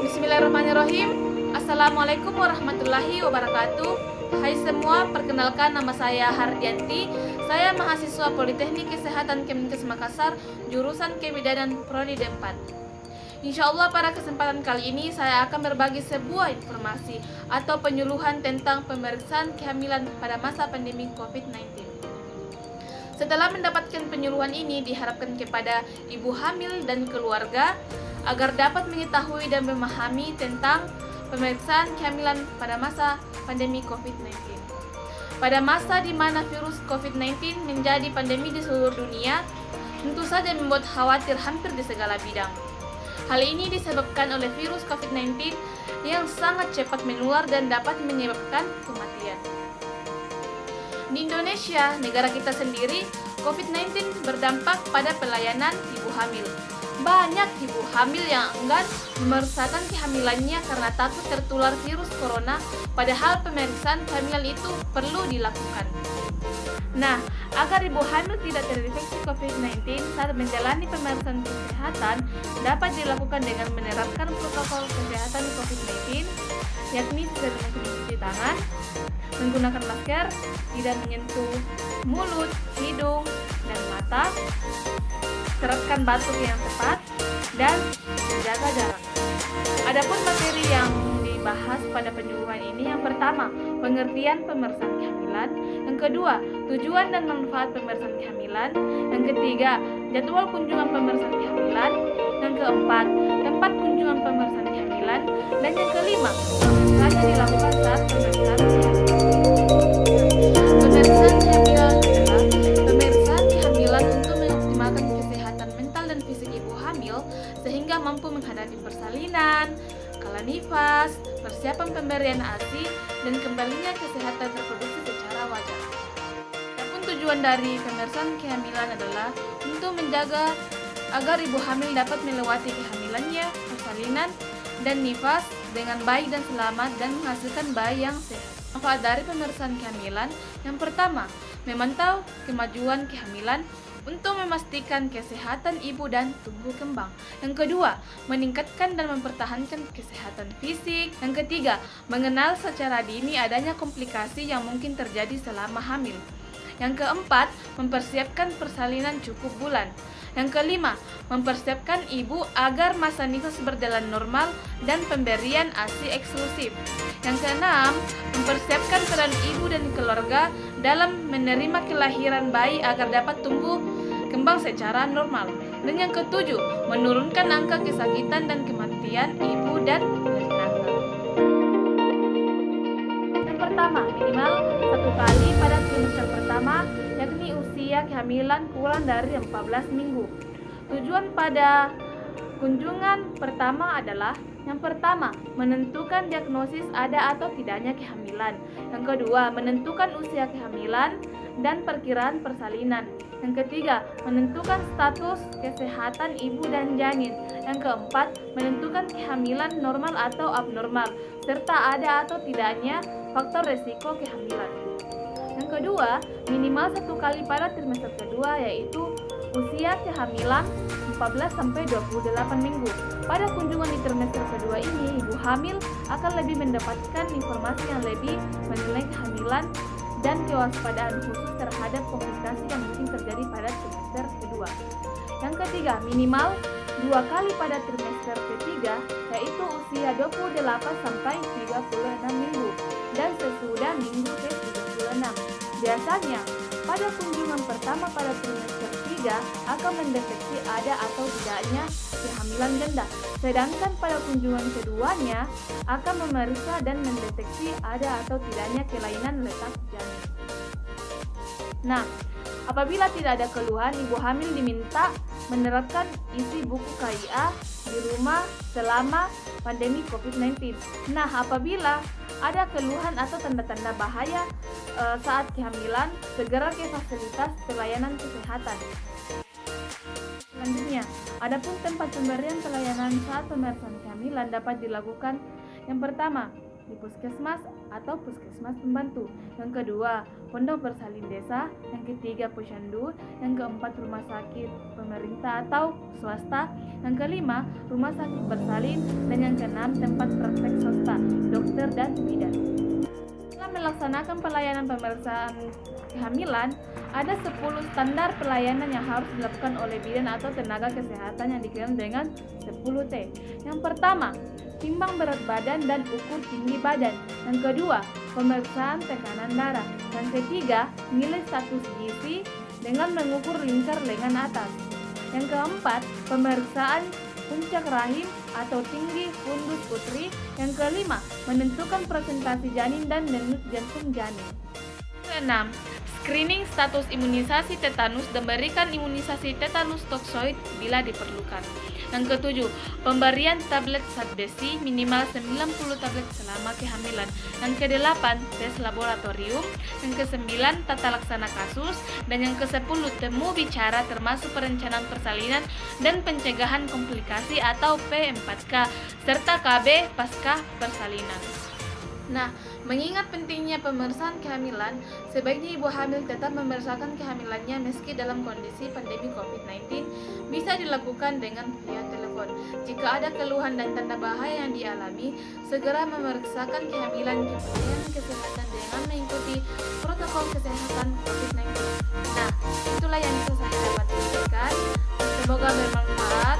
Bismillahirrahmanirrahim. Assalamualaikum warahmatullahi wabarakatuh. Hai semua, perkenalkan nama saya Hardianti. Saya mahasiswa Politeknik Kesehatan Kemenkes Makassar, jurusan Kebidanan Prodi D4. Insya Allah pada kesempatan kali ini saya akan berbagi sebuah informasi atau penyuluhan tentang pemeriksaan kehamilan pada masa pandemi COVID-19. Setelah mendapatkan penyuluhan ini diharapkan kepada ibu hamil dan keluarga agar dapat mengetahui dan memahami tentang pemeriksaan kehamilan pada masa pandemi COVID-19. Pada masa di mana virus COVID-19 menjadi pandemi di seluruh dunia, tentu saja membuat khawatir hampir di segala bidang. Hal ini disebabkan oleh virus COVID-19 yang sangat cepat menular dan dapat menyebabkan kematian. Di Indonesia, negara kita sendiri, COVID-19 berdampak pada pelayanan ibu hamil. Banyak ibu hamil yang enggan memeriksakan kehamilannya karena takut tertular virus corona, padahal pemeriksaan kehamilan itu perlu dilakukan. Nah, agar ibu hamil tidak terinfeksi COVID-19 saat menjalani pemeriksaan kesehatan dapat dilakukan dengan menerapkan protokol kesehatan COVID-19, yakni dengan mencuci tangan, menggunakan masker, tidak menyentuh mulut, hidung, dan mata, terapkan batuk yang tepat, dan menjaga jarak. Adapun materi yang dibahas pada penyuluhan ini, yang pertama, pengertian pemeriksaan kehamilan, yang kedua, tujuan dan manfaat pemeriksaan kehamilan, yang ketiga, jadwal kunjungan pemeriksaan kehamilan, yang keempat, tempat kunjungan pemeriksaan kehamilan, dan yang kelima, pemeriksaan yang dilakukan saat pemeriksaan kehamilan. Pemeriksaan kehamilan adalah pemeriksaan kehamilan untuk mengoptimalkan kesehatan mental dan fisik ibu hamil sehingga mampu menghadapi persalinan, kala nifas, persiapan pemberian ASI, dan kembalinya kesehatan reproduksi secara wajar. Adapun tujuan dari pemeriksaan kehamilan adalah untuk menjaga agar ibu hamil dapat melewati kehamilannya, persalinan, dan nifas dengan baik dan selamat dan menghasilkan bayi yang sehat. Manfaat dari pemeriksaan kehamilan, yang pertama, memantau kemajuan kehamilan untuk memastikan kesehatan ibu dan tumbuh kembang. Yang kedua, meningkatkan dan mempertahankan kesehatan fisik. Yang ketiga, mengenal secara dini adanya komplikasi yang mungkin terjadi selama hamil. Yang keempat, mempersiapkan persalinan cukup bulan. Yang kelima, mempersiapkan ibu agar masa nifas berjalan normal dan pemberian ASI eksklusif. Yang keenam, mempersiapkan peran ibu dan keluarga dalam menerima kelahiran bayi agar dapat tumbuh kembang secara normal. Dan yang ketujuh, menurunkan angka kesakitan dan kematian ibu dan perinatal. Yang pertama, minimal 1 kali pada trimester pertama, yakni usia kehamilan kurang dari 14 minggu. Tujuan pada kunjungan pertama adalah: yang pertama, menentukan diagnosis ada atau tidaknya kehamilan. Yang kedua, menentukan usia kehamilan dan perkiraan persalinan. Yang ketiga, menentukan status kesehatan ibu dan janin. Yang keempat, menentukan kehamilan normal atau abnormal, serta ada atau tidaknya faktor resiko kehamilan. Yang kedua, minimal 1 kali pada trimester kedua, yaitu usia kehamilan 14-28 minggu. Pada kunjungan di trimester kedua ini, ibu hamil akan lebih mendapatkan informasi yang lebih mengenai kehamilan dan kewaspadaan khusus terhadap komplikasi yang mungkin terjadi pada trimester kedua. Yang ketiga, minimal 2 kali pada trimester ketiga, yaitu usia 28-36 minggu dan sesudah minggu ke-36. Biasanya, pada kunjungan pertama pada trimester 3 akan mendeteksi ada atau tidaknya kehamilan ganda, sedangkan pada kunjungan keduanya akan memeriksa dan mendeteksi ada atau tidaknya kelainan letak janin. Nah, apabila tidak ada keluhan, ibu hamil diminta menerapkan isi buku KIA di rumah selama pandemi COVID-19. Nah, apabila ada keluhan atau tanda-tanda bahaya saat kehamilan, segera ke fasilitas pelayanan kesehatan. Selanjutnya, adapun tempat pemberian pelayanan saat pemeriksaan kehamilan dapat dilakukan. Yang pertama, di puskesmas atau puskesmas pembantu. Yang kedua, pondok bersalin desa. Yang ketiga, posyandu. Yang keempat, rumah sakit pemerintah atau swasta. Yang kelima, rumah sakit bersalin. Dan yang keenam, tempat praktek swasta, dokter dan bidan. Dalam melaksanakan pelayanan pemeriksaan kehamilan, ada 10 standar pelayanan yang harus dilakukan oleh bidan atau tenaga kesehatan yang dikenal dengan 10T. Yang pertama, timbang berat badan dan ukur tinggi badan. Yang kedua, pemeriksaan tekanan darah. Yang ketiga, nilai status gizi dengan mengukur lingkar lengan atas. Yang keempat, pemeriksaan puncak rahim atau tinggi fundus putri. Yang kelima, menentukan presentasi janin dan denyut jantung janin. Keenam, screening status imunisasi tetanus dan berikan imunisasi tetanus toksoid bila diperlukan. Yang ketujuh, pemberian tablet zat besi minimal 90 tablet selama kehamilan. Yang kedelapan, tes laboratorium. Yang kesembilan, tata laksana kasus. Dan yang kesepuluh, temu bicara termasuk perencanaan persalinan dan pencegahan komplikasi atau P4K serta KB pasca persalinan. Nah, mengingat pentingnya pemeriksaan kehamilan, sebaiknya ibu hamil tetap memeriksakan kehamilannya meski dalam kondisi pandemi COVID-19 bisa dilakukan dengan via telepon. Jika ada keluhan dan tanda bahaya yang dialami, segera memeriksakan kehamilan ke pelayanan kesehatan dengan mengikuti protokol kesehatan COVID-19. Nah, itulah yang bisa saya dapat berikan. Semoga bermanfaat.